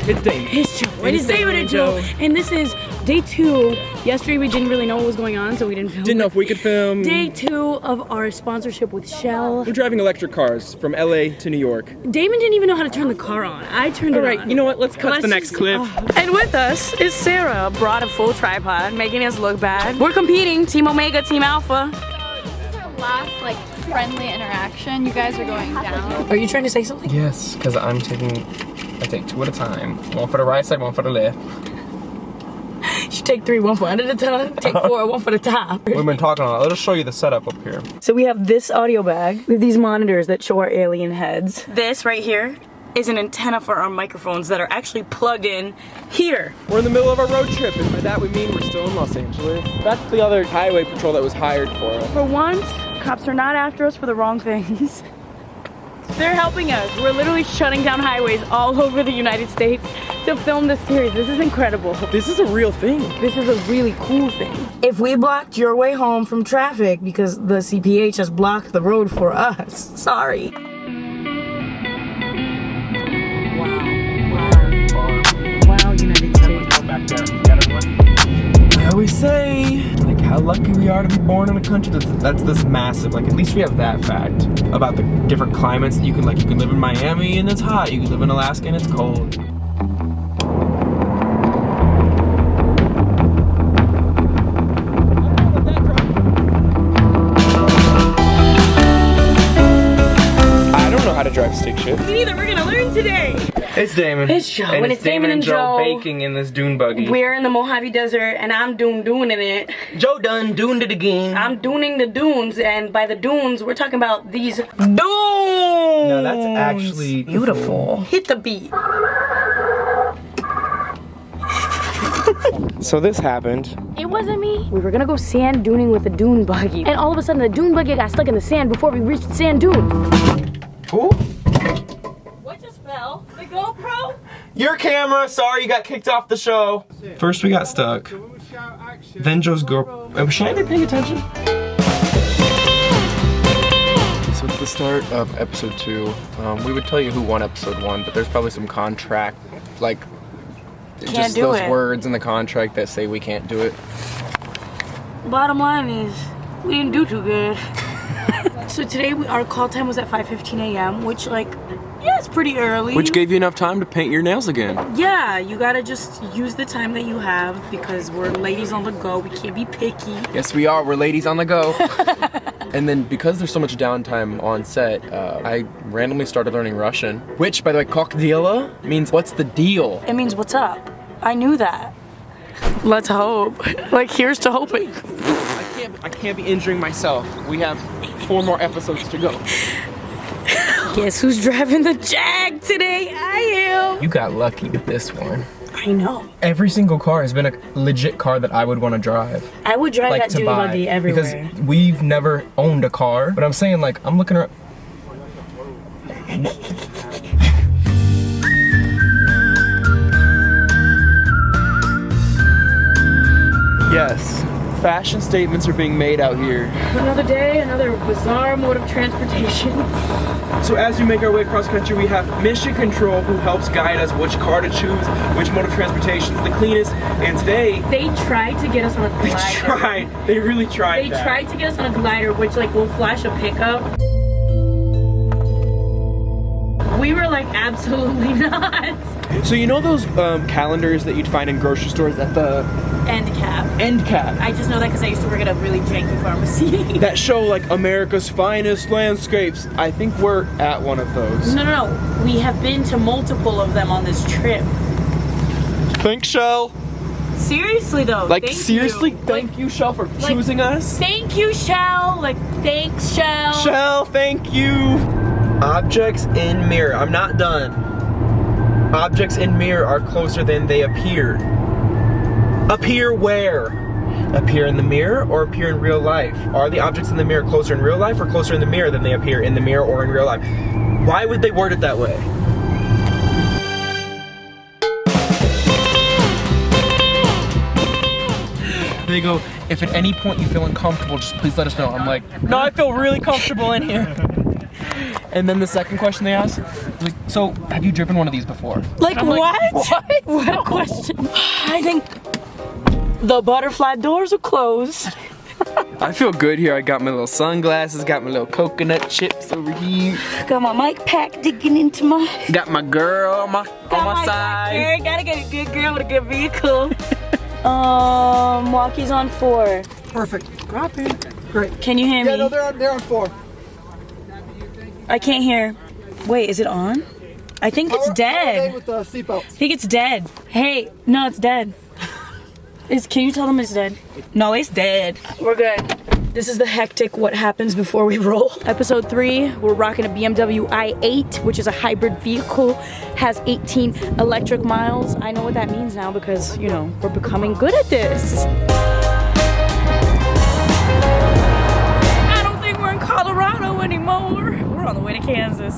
It's Damon. It's Joe. And it's Damon and Jo. And this is day 2. Yesterday we didn't really know what was going on, so we didn't film. Didn't know if we could film. Day 2 of our sponsorship with Shell. We're driving electric cars from LA to New York. Damon didn't even know how to turn the car on. I turned it on. Alright, you know what? Let's cut to the next clip. And with us is Sarah, brought a full tripod, making us look bad. We're competing, Team Omega, Team Alpha. This is our last like friendly interaction. You guys are going down. Are you trying to say something? Yes, because I take 2 at a time. 1 for the right side, 1 for the left. You take 3, 1 foot at a time. Take 4, 1 for the top. We've been talking on it. Let us show you the setup up here. So we have this audio bag with these monitors that show our alien heads. This right here is an antenna for our microphones that are actually plugged in here. We're in the middle of our road trip, and by that we mean we're still in Los Angeles. That's the other highway patrol that was hired for us. For once, cops are not after us for the wrong things. They're helping us. We're literally shutting down highways all over the United States to film this series. This is incredible. This is a real thing. This is a really cool thing. If we blocked your way home from traffic because the CPH has blocked the road for us, sorry. Wow, United States. I always say, like, how lucky we are to be born in a country that's this massive. Like, at least we have that fact about the different climates that you can live in Miami and it's hot. You can live in Alaska and it's cold. I don't know how to drive stick shift. Me neither, we're gonna learn today. It's Damon. It's Joe. And it's Damon and Jo Jo baking in this dune buggy. We're in the Mojave Desert and I'm doing it. Joe done duned it again. I'm dooning the dunes, and by the dunes, we're talking about these dunes. No, that's actually beautiful. Hit the beat. So this happened. It wasn't me. We were gonna go sand duning with the dune buggy, and all of a sudden the dune buggy got stuck in the sand before we reached the sand dune. Who? What just fell? The GoPro? Your camera, sorry you got kicked off the show. First we got stuck. Then Joe's GoPro. Should I be paying attention? So it's the start of episode 2. We would tell you who won episode 1, but there's probably some contract, like, just those words in the contract that say we can't do it. Bottom line is, we didn't do too good. So today our call time was at 5:15 a.m., which, like, yeah, it's pretty early. Which gave you enough time to paint your nails again. Yeah, you gotta just use the time that you have because we're ladies on the go. We can't be picky. Yes, we are. We're ladies on the go. And then because there's so much downtime on set, I randomly started learning Russian. Which, by the way, kok dela means what's the deal? It means what's up. I knew that. Let's hope. Like, here's to hoping. I can't be injuring myself. We have 4 more episodes to go. Guess who's driving the Jag today? I am. You got lucky with this one. I know. Every single car has been a legit car that I would want to drive. I would drive that dune buggy everywhere. Because we've never owned a car. But I'm saying, like, I'm looking around. Yes, fashion statements are being made out here. Another day, another bizarre mode of transportation. So as we make our way across country, we have Mission Control who helps guide us which car to choose, which mode of transportation is the cleanest. And today, they tried to get us on a glider. They really tried. They tried to get us on a glider, which, like, will flash a pickup. We were like, absolutely not. So you know those calendars that you'd find in grocery stores at the End cap. End cap. I just know that because I used to work at a really janky pharmacy. That show, like, America's finest landscapes. I think we're at one of those. No. We have been to multiple of them on this trip. Thanks, Shell. Seriously though. Like, seriously, thank you, Shell, for choosing us. Thank you, Shell. Like, thanks, Shell. Shell, thank you. Objects in mirror. I'm not done. Objects in mirror are closer than they appear. Appear where? Appear in the mirror or appear in real life? Are the objects in the mirror closer in real life or closer in the mirror than they appear in the mirror or in real life? Why would they word it that way? They go, if at any point you feel uncomfortable, just please let us know. I'm like, no, I feel really comfortable in here. And then the second question they asked, like, so have you driven one of these before? Like what? What? What a question. I think the butterfly doors are closed. I feel good here. I got my little sunglasses, got my little coconut chips over here. Got my mic pack digging into my... Got my girl on my side. Girl, gotta get a good girl with a good vehicle. Walkie's on 4. Perfect. Copy. Great. Can you hear me? Yeah, no, they're on 4. I can't hear. Wait, is it on? I think it's dead. With the seatbelts. I think it's dead. Hey, no, it's dead. Can you tell them it's dead? No, it's dead. We're good. This is the hectic what happens before we roll. Episode 3, we're rocking a BMW i8, which is a hybrid vehicle, has 18 electric miles. I know what that means now because, you know, we're becoming good at this. I don't think we're in Colorado anymore. We're on the way to Kansas.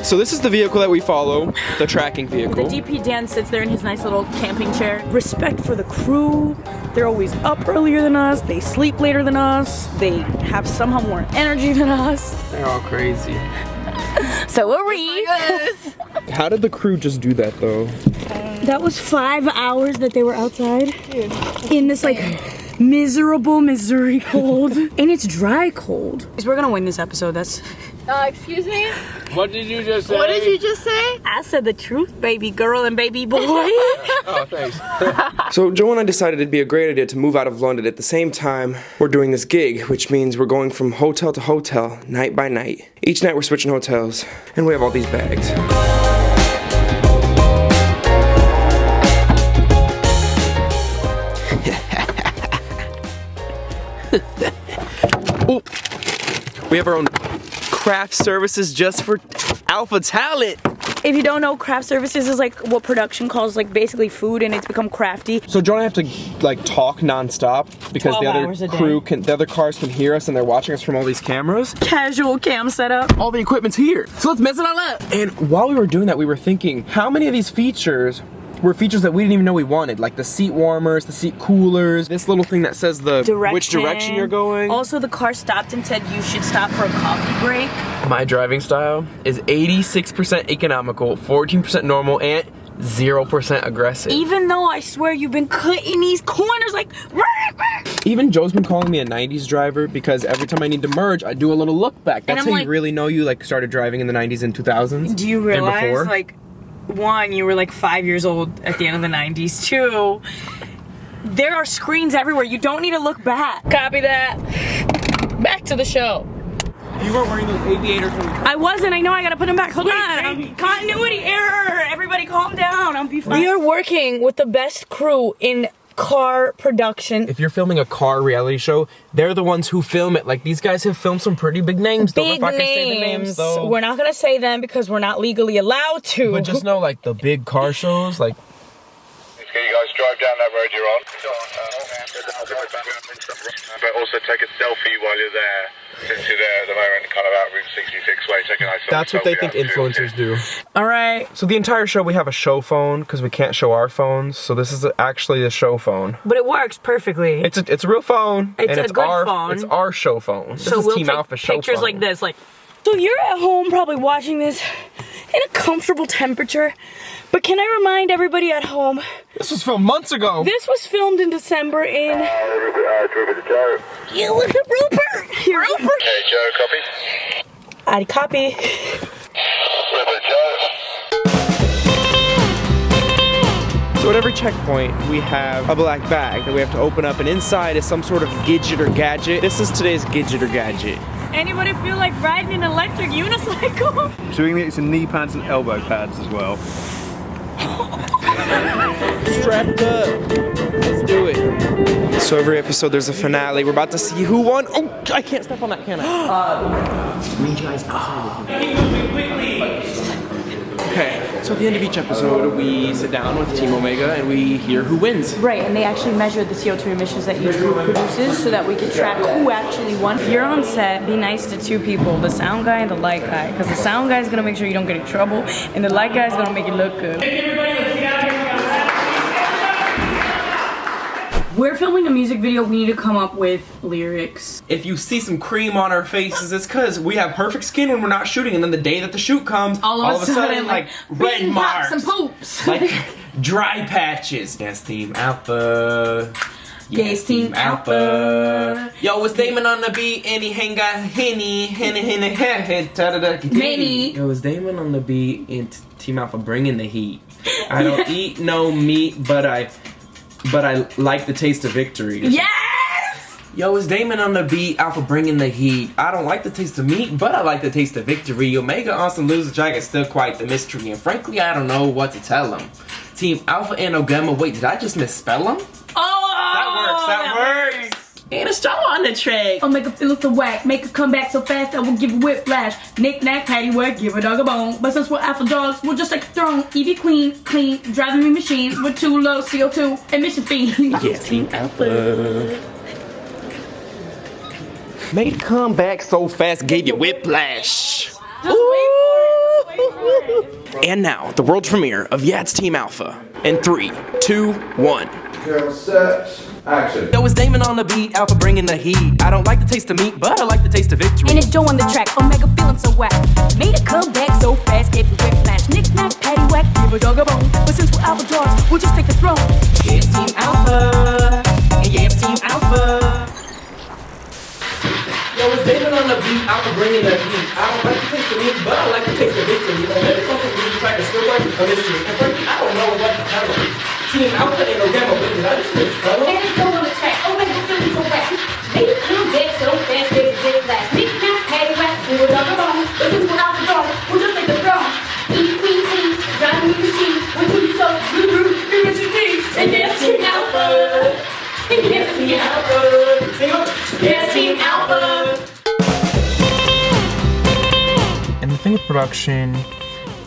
So this is the vehicle that we follow, the tracking vehicle. The DP Dan sits there in his nice little camping chair. Respect for the crew. They're always up earlier than us. They sleep later than us. They have somehow more energy than us. They're all crazy. So are we. How did the crew just do that though? That was 5 hours that they were outside in this like miserable Missouri cold. And it's dry cold. We're gonna win this episode. That's... Excuse me? What did you just say? What did you just say? I said the truth, baby girl and baby boy. Oh, thanks. So Joe and I decided it'd be a great idea to move out of London at the same time we're doing this gig, which means we're going from hotel to hotel, night by night. Each night we're switching hotels, and we have all these bags. Ooh. We have our own craft services just for alpha talent. If you don't know, craft services is like what production calls like basically food, and it's become crafty. So Joe and I have to like talk nonstop because 12 the hours a other day. crew the other cars can hear us and they're watching us from all these cameras. Casual cam setup. All the equipment's here. So let's mess it all up. And while we were doing that, we were thinking, how many of these features were features that we didn't even know we wanted? Like the seat warmers, the seat coolers, this little thing that says which direction you're going. Also, the car stopped and said you should stop for a coffee break. My driving style is 86% economical, 14% normal, and 0% aggressive. Even though I swear you've been cutting these corners like... Even Joe's been calling me a 90s driver because every time I need to merge, I do a little look back. That's I'm how like, you really know you like started driving in the 90s and 2000s. Do you and realize, before. like, 1, you were like 5 years old at the end of the 90s. 2, there are screens everywhere. You don't need to look back. Copy that. Back to the show. You weren't wearing those aviators when we... I wasn't. I know I gotta put them back. Hold on. Continuity error. Everybody calm down. I'll be fine. We are working with the best crew in car production. If you're filming a car reality show, they're the ones who film it. Like, these guys have filmed some pretty big names. Don't know if I can say the names, though. We're not gonna say them because we're not legally allowed to. But just know, like, the big car shows, like... Okay, you guys drive down that road you're on. But also take a selfie while you're there. Since you're there at the moment, kind of out Route 66 way, take a nice selfie. That's what they think out too, influencers okay? do. All right. So the entire show, we have a show phone because we can't show our phones. So this is actually a show phone. But it works perfectly. It's a real phone. It's and a good our phone. It's our show phone. This So is we'll Team take Alpha show pictures phone. like this, like. So you're at home probably watching this in a comfortable temperature, but can I remind everybody at home? This was filmed months ago. This was filmed in December in. Joe. You look at Rupert. Here, Rupert. Hey, Joe, copy? I copy. Rupert, Joe. So at every checkpoint, we have a black bag that we have to open up, and inside is some sort of gadget or gadget. This is today's gadget or gadget. Anybody feel like riding an electric unicycle? So we can get some knee pads and elbow pads as well. Strapped up. Let's do it. So every episode there's a finale. We're about to see who won. Oh, I can't step on that, can I? Reach eyes outside with me. Okay, so at the end of each episode, we sit down with Team Omega and we hear who wins. Right, and they actually measure the CO2 emissions that each group produces so that we can track who actually won. If you're on set, be nice to 2 people, the sound guy and the light guy, because the sound guy is going to make sure you don't get in trouble, and the light guy is going to make it look good. We're filming a music video. We need to come up with lyrics. If you see some cream on our faces, it's because we have perfect skin when we're not shooting, and then the day that the shoot comes, all of a sudden, like red marks, and poops, like dry patches. Yes, Team Alpha. Yes, Team Alpha. Yo, it's Damon on the beat, and he ain't got henny. Yo, it's Damon on the beat, and Team Alpha bringing the heat. I don't eat no meat, but I like the taste of victory. Yes! Yo, it's Damon on the beat, Alpha bringing the heat. I don't like the taste of meat, but I like the taste of victory. Omega Austin loses track is still quite the mystery, and frankly, I don't know what to tell him. Team Alpha and Ogama, wait, did I just misspell them? Oh! That works. And a straw on the track. I'll make a feel so whack, make a comeback so fast I will give a whiplash. Knick-knack, paddywhack, give a dog a bone. But since we're alpha dogs, we'll just take the throne. Evie clean, driving me machines with too low CO2 emission fees. Yes, Team Alpha. Made a comeback so fast, gave you whiplash. And now, the world premiere of Yeah, It's Team Alpha. In 3, 2, 1. Camera set. Action. Yo, it's Damon on the beat, Alpha bringing the heat. I don't like the taste of meat, but I like the taste of victory. And it's Joe on the track, Omega feeling so whack. Made a comeback so fast, gave you whiplash. Knick-knack, paddywhack, give a dog a bone. But since we're alpha dogs, we'll just take the throne. Yeah, it's Team Alpha. And yeah, it's Team Alpha. Yo, it's Damon on the beat, Alpha bringing the heat. I don't like the taste of meat, but I like the taste of victory. Omega something really trying to still like a mystery. And frankly, I don't know what to tell them. Team Alpha and Ogama, wait, did I just misspell them? And it's Joe on the track, Omega feeling so whack. Made a comeback so fast, gave you whiplash. Knick-knack, paddywhack, give a dog a bone. But since we're alpha dogs, we'll just take the throne. Evie clean, driving me machine. We're too so and yes, Team Alpha. And yes, Team Alpha. Yes, Team Alpha. And the thing with production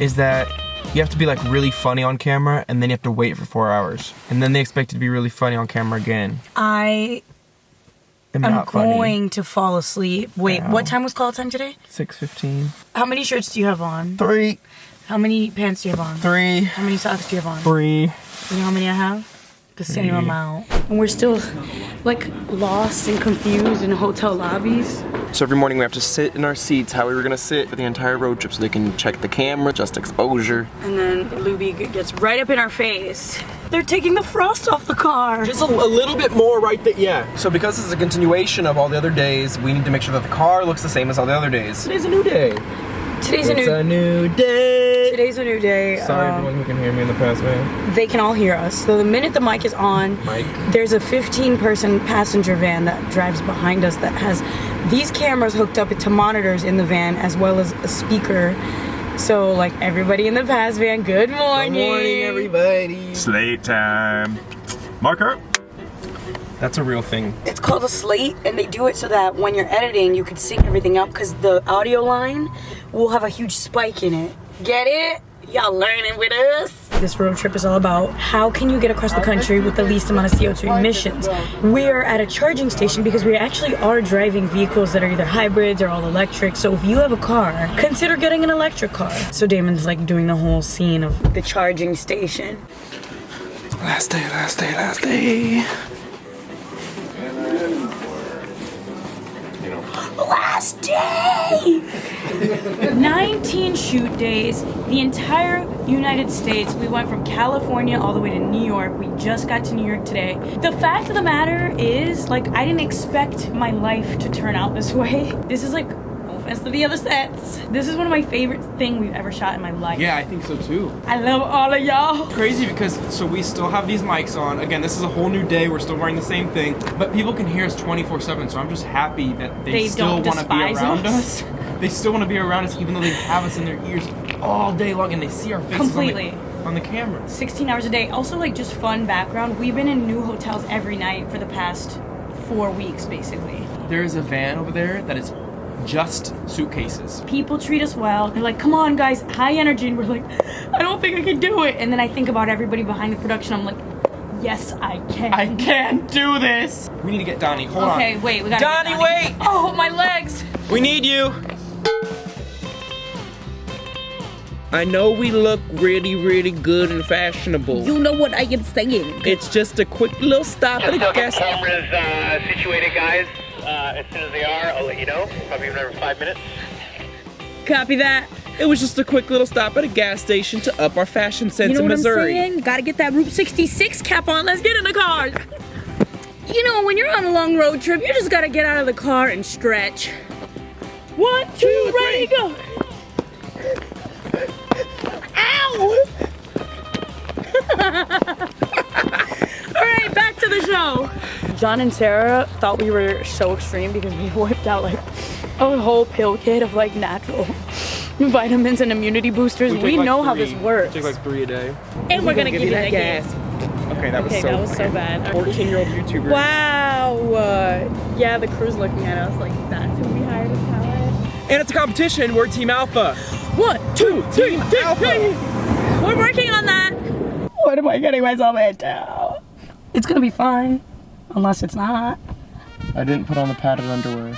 is that you have to be like really funny on camera, and then you have to wait for 4 hours, and then they expect you to be really funny on camera again. I'm going to fall asleep. Wait, what time was call time today? 6:15. How many shirts do you have on? 3. How many pants do you have on? 3. How many socks do you have on? 3. You know how many I have? The same amount. And we're still like lost and confused in hotel lobbies. So every morning we have to sit in our seats how we were gonna sit for the entire road trip so they can check the camera, just exposure. And then Luby gets right up in our face. They're taking the frost off the car. Just a little bit more right there, yeah. So because this is a continuation of all the other days, we need to make sure that the car looks the same as all the other days. Today's a new day. Today's It's a new day. Today's a new day. Sorry everyone who can hear me in the past, man. They can all hear us. So the minute the mic is on, there's a 15-person passenger van that drives behind us that has these cameras hooked up to monitors in the van as well as a speaker. So like everybody in the pass van, good morning. Good morning, everybody. Slate time. Marker. That's a real thing. It's called a slate, and they do it so that when you're editing, you can sync everything up because the audio line will have a huge spike in it. Get it? Y'all learning with us? This road trip is all about how can you get across the country with the least amount of CO2 emissions. We're at a charging station because we actually are driving vehicles that are either hybrids or all electric. So if you have a car, consider getting an electric car. So Damon's like doing the whole scene of the charging station. Last day, last day, last day. Last day! 19 shoot days, the entire United States. We went from California all the way to New York. We just got to New York today. The fact of the matter is, like, I didn't expect my life to turn out this way. This is like, no offense to the other sets, this is one of my favorite things we've ever shot in my life. Yeah, I think so too. I love all of y'all. Crazy because, so we still have these mics on. Again, this is a whole new day. We're still wearing the same thing. But people can hear us 24/7, so I'm just happy that they still want to be around us. They still want to be around us even though they have us in their ears all day long and they see our faces Completely. on the camera. 16 hours a day. Also, like, just fun background. We've been in new hotels every night for the past 4 weeks, basically. There is a van over there that is just suitcases. People treat us well. They're like, come on guys, high energy. And we're like, I don't think I can do it. And then I think about everybody behind the production. I'm like, yes, I can. I can do this. We need to get Donnie. Hold on. Okay, wait, we gotta Donnie, get wait! Oh, my legs. We need you. I know we look really good and fashionable. You know what I am saying. It's just a quick little stop at a gas station. Cameras situated, guys. As soon as they are, I'll let you know. Probably in another 5 minutes. Copy that. It was just a quick little stop at a gas station to up our fashion sense You know in what Missouri. I'm saying? Gotta get that Route 66 cap on. Let's get in the car. You know, when you're on a long road trip, you just gotta get out of the car and stretch. 1, 2, ready, go. Ow! All right, back to the show. John and Sarah thought we were so extreme because we whipped out like a whole pill kit of like natural vitamins and immunity boosters. We know how this works. Take like 3 a day. And we're gonna give you that gas. Okay, that was so bad. 14-year-old YouTuber. Wow. Yeah, the crew's looking at us like that's who we hired as talent. And it's a competition. We're Team Alpha. 1, 2, 3, Alpha. We're working on that. What am I getting myself into? It's gonna be fine, unless it's not. I didn't put on the padded underwear.